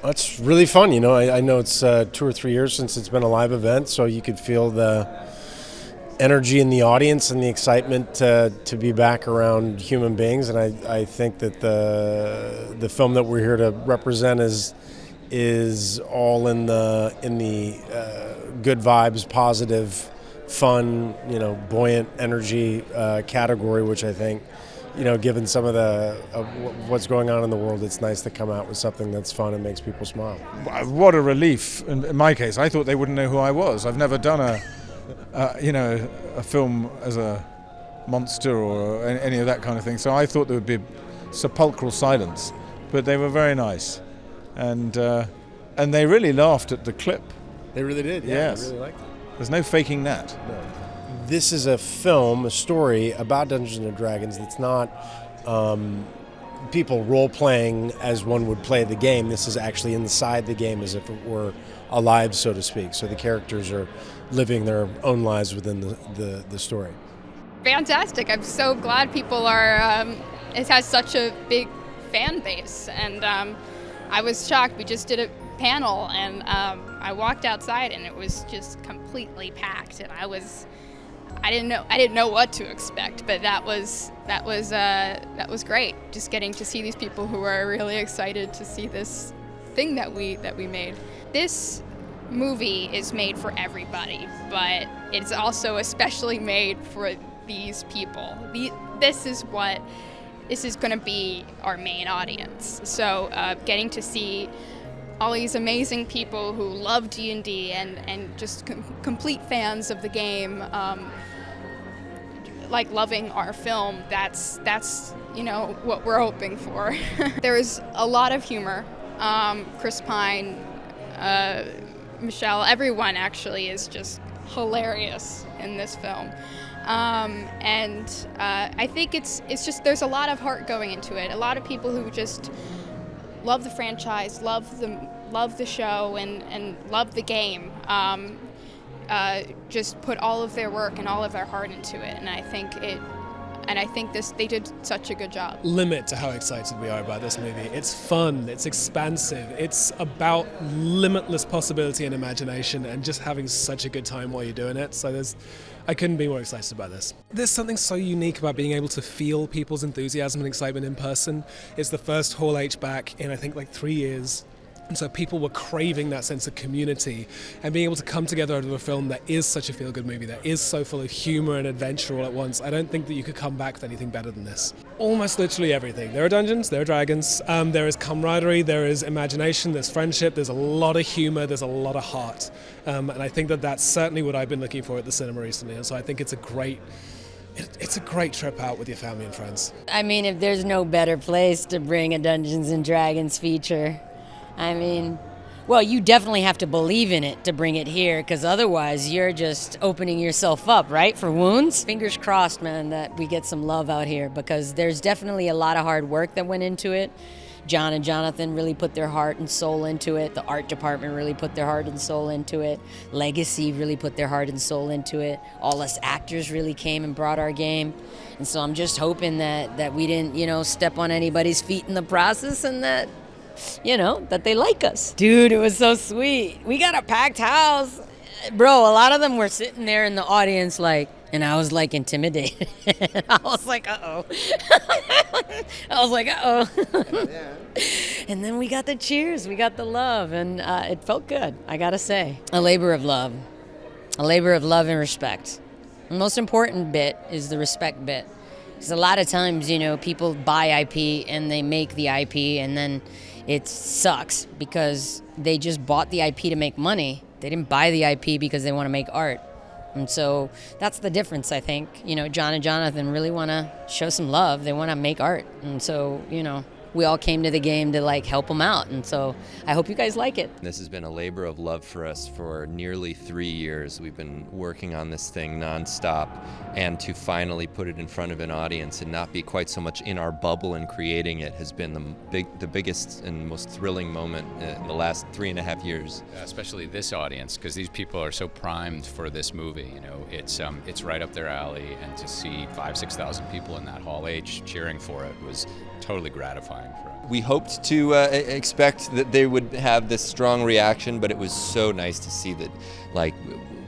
That's really fun. I know it's 2 or 3 years since it's been a live event, so you could feel the energy in the audience and the excitement to be back around human beings. And I think that the film that we're here to represent is all in the good vibes, positive, fun, buoyant energy category, which I think, given some of what's going on in the world, it's nice to come out with something that's fun and makes people smile. What a relief. In my case, I thought they wouldn't know who I was. I've never done a film as a monster or any of that kind of thing, so I thought there would be sepulchral silence, but they were very nice, and they really laughed at the clip. They really did. Yes. They really liked it. There's no faking that. No. This is a story about Dungeons and Dragons that's not people role-playing as one would play the game. This is actually inside the game as if it were alive, so to speak. So the characters are living their own lives within the story. Fantastic. I'm so glad people are, it has such a big fan base. And I was shocked. We just did a panel and I walked outside and it was just completely packed. And I didn't know what to expect, but that was great. Just getting to see these people who are really excited to see this thing that we made. This movie is made for everybody, but it's also especially made for these people. This is going to be our main audience. So getting to see all these amazing people who love D&D and just complete fans of the game, like loving our film, that's what we're hoping for. There's a lot of humor. Chris Pine, Michelle, everyone actually is just hilarious in this film. And I think it's just there's a lot of heart going into it. A lot of people who just love the franchise, love the show, and love the game. Just put all of their work and all of their heart into it, and I think they did such a good job. Limit to how excited we are about this movie. It's fun, it's expansive, it's about limitless possibility and imagination and just having such a good time while you're doing it. So I couldn't be more excited about this. There's something so unique about being able to feel people's enthusiasm and excitement in person. It's the first Hall H back in I think like 3 years. And so people were craving that sense of community and being able to come together over a film that is such a feel-good movie, that is so full of humor and adventure all at once. I don't think that you could come back with anything better than this. Almost literally everything. There are dungeons, there are dragons, there is camaraderie, there is imagination, there's friendship, there's a lot of humor, there's a lot of heart. And I think that that's certainly what I've been looking for at the cinema recently. And so I think it's a great trip out with your family and friends. I mean, if there's no better place to bring a Dungeons and Dragons feature, well, you definitely have to believe in it to bring it here, because otherwise you're just opening yourself up, right, for wounds? Fingers crossed, man, that we get some love out here, because there's definitely a lot of hard work that went into it. John and Jonathan really put their heart and soul into it. The art department really put their heart and soul into it. Legacy really put their heart and soul into it. All us actors really came and brought our game. And so I'm just hoping that we didn't, step on anybody's feet in the process, and that they like us. Dude, it was so sweet. We got a packed house. Bro, a lot of them were sitting there in the audience and I was intimidated. I was like, uh-oh. Yeah. And then we got the cheers, we got the love, and it felt good, I gotta say. A labor of love and respect. The most important bit is the respect bit. Because a lot of times, people buy IP and they make the IP and then it sucks because they just bought the IP to make money. They didn't buy the IP because they want to make art. And so that's the difference, I think. John and Jonathan really want to show some love. They want to make art. And so, we all came to the game to help them out. And so I hope you guys like it. This has been a labor of love for us for nearly 3 years. We've been working on this thing nonstop, and to finally put it in front of an audience and not be quite so much in our bubble and creating it has been the biggest and most thrilling moment in the last 3.5 years. Especially this audience, because these people are so primed for this movie. It's right up their alley, and to see 5,000-6,000 people in that Hall H cheering for it was totally gratifying. going through. We hoped to expect that they would have this strong reaction, but it was so nice to see that, like,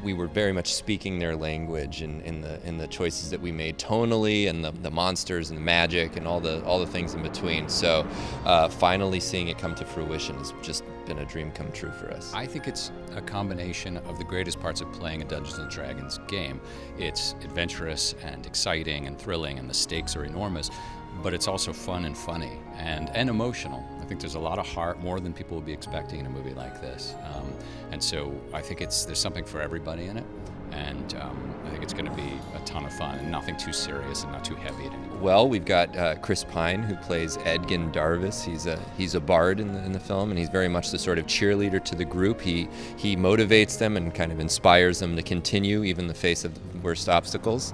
we were very much speaking their language in the choices that we made tonally, and the monsters and the magic and all the things in between. So finally seeing it come to fruition has just been a dream come true for us. I think it's a combination of the greatest parts of playing a Dungeons & Dragons game. It's adventurous and exciting and thrilling, and the stakes are enormous, but it's also fun and funny and emotional. I think there's a lot of heart, more than people would be expecting in a movie like this. And so I think there's something for everybody in it. And I think it's going to be a ton of fun, and nothing too serious and not too heavy at any point. Well, we've got Chris Pine, who plays Edgin Darvis. He's a bard in the film, and he's very much the sort of cheerleader to the group. He motivates them and kind of inspires them to continue, even in the face of the worst obstacles.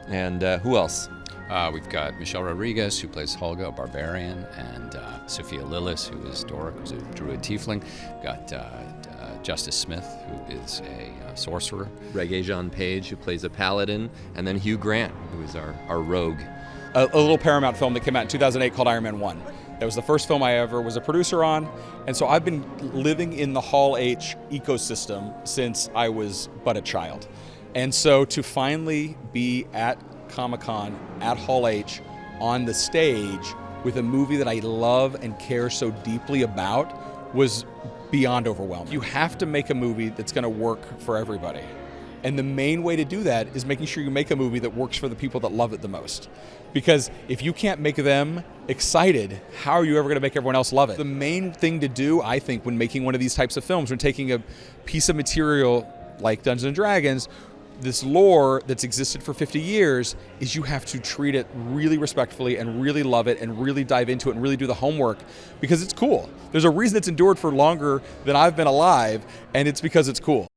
And who else? We've got Michelle Rodriguez, who plays Holga, a barbarian, and Sophia Lillis, who is Doric, who's a druid tiefling. We've got Justice Smith, who is a sorcerer. Regé-Jean Page, who plays a paladin, and then Hugh Grant, who is our rogue. A little Paramount film that came out in 2008 called Iron Man 1. That was the first film I ever was a producer on, and so I've been living in the Hall H ecosystem since I was but a child. And so to finally be at Comic-Con at Hall H on the stage with a movie that I love and care so deeply about was beyond overwhelming. You have to make a movie that's going to work for everybody. And the main way to do that is making sure you make a movie that works for the people that love it the most. Because if you can't make them excited, how are you ever going to make everyone else love it? The main thing to do, I think, when making one of these types of films, when taking a piece of material like Dungeons & Dragons, this lore that's existed for 50 years, is you have to treat it really respectfully and really love it and really dive into it and really do the homework, because it's cool. There's a reason it's endured for longer than I've been alive, and it's because it's cool.